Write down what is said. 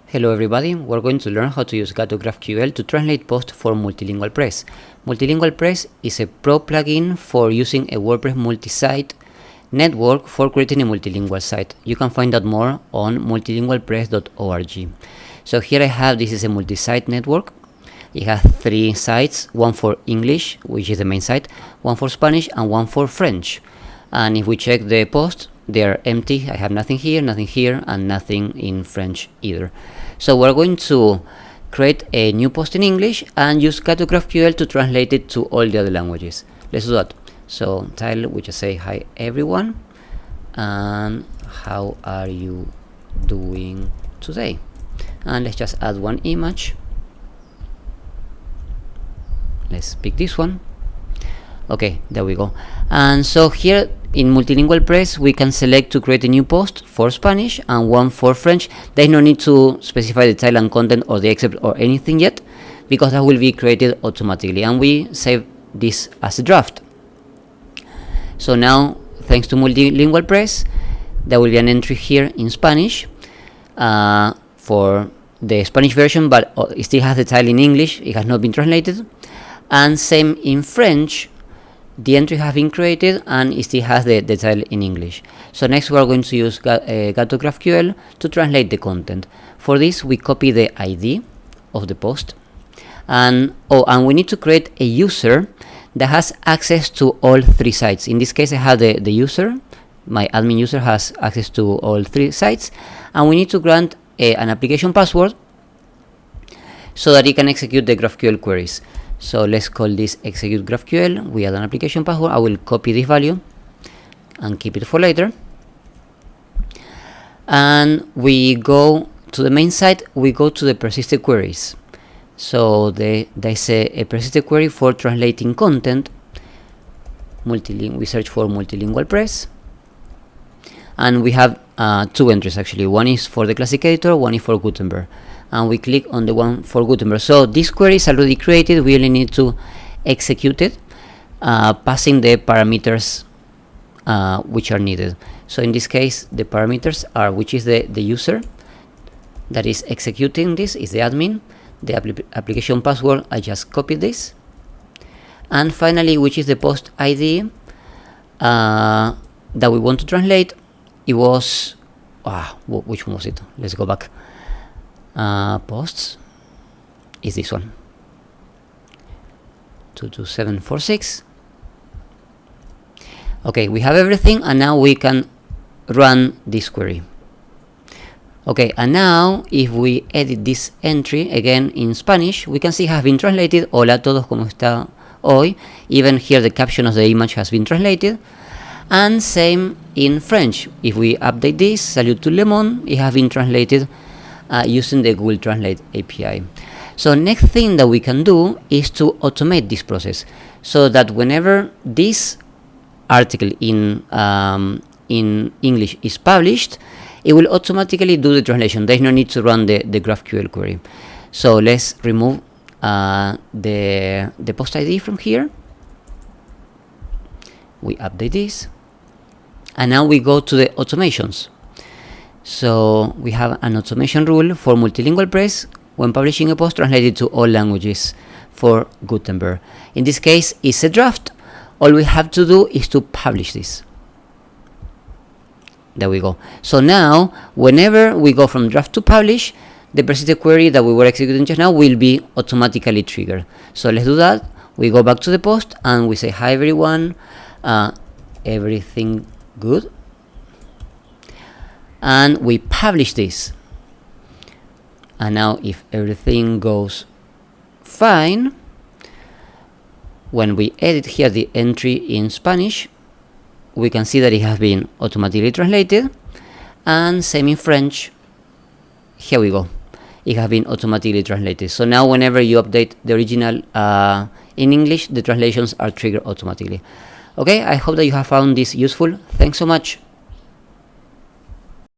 Hello everybody, we're going to learn how to use Gato GraphQL to translate posts for MultilingualPress. MultilingualPress is a pro plugin for using a WordPress multi-site network for creating a multilingual site. You can find out more on multilingualpress.org. So here I have, this is a multi-site network. It has 3 sites, one for English, which is the main site, one for Spanish, and one for French. And if we check the posts, they are empty. I have nothing here, and nothing in French either. So we're going to create a new post in English and use Gato GraphQL to translate it to all the other languages. Let's do that. So title, we just say hi everyone, and how are you doing today? And let's just add one image. Let's pick this one. Okay, there we go. And so here in MultilingualPress we can select to create a new post for Spanish and one for French. There's no need to specify the title and content or the excerpt or anything yet, because that will be created automatically, and we save this as a draft. So now, thanks to MultilingualPress, there will be an entry here in Spanish for the Spanish version, but it still has the title in English. It has not been translated. And same in French, the entry has been created and it still has the title in English. So next we are going to use Gato GraphQL to translate the content. For this we copy the ID of the post, and we need to create a user that has access to all 3 sites. In this case I have the user, my admin user has access to all 3 sites, and we need to grant an application password so that it can execute the GraphQL queries. So let's call this execute GraphQL. We add an application password. I will copy this value and keep it for later. And we go to the main site. We go to the persisted queries. So there's a persisted query for translating content. We search for MultilingualPress, and we have 2 entries actually. One is for the classic editor, one is for Gutenberg. And we click on the one for Gutenberg. So this query is already created. We only need to execute it, passing the parameters which are needed. So in this case, the parameters are, which is the user that is executing this, is the admin. The application password, I just copied this. And finally, which is the post ID that we want to translate. It was, which one was it? Let's go back. Posts is this one, 22746. Okay, we have everything, and now we can run this query. Okay, and now if we edit this entry again in Spanish, we can see it has been translated. Hola a todos, ¿cómo está hoy? Even here the caption of the image has been translated. And same in French. If we update this, salut tout le monde, it has been translated using the Google Translate API. So next thing that we can do is to automate this process, so that whenever this article in English is published, it will automatically do the translation. There's no need to run the GraphQL query. So let's remove the post ID from here. We update this, and now we go to the automations. So we have an automation rule for MultilingualPress when publishing a post translated to all languages for Gutenberg. In this case, it's a draft. All we have to do is to publish this. There we go. So now, whenever we go from draft to publish, the persisted query that we were executing just now will be automatically triggered. So let's do that. We go back to the post and we say, hi everyone, everything good? And we publish this. And now if everything goes fine, when we edit here the entry in Spanish, we can see that it has been automatically translated. And same in French. Here we go. It has been automatically translated. So now whenever you update the original in English, the translations are triggered automatically. Okay, I hope that you have found this useful. Thanks so much.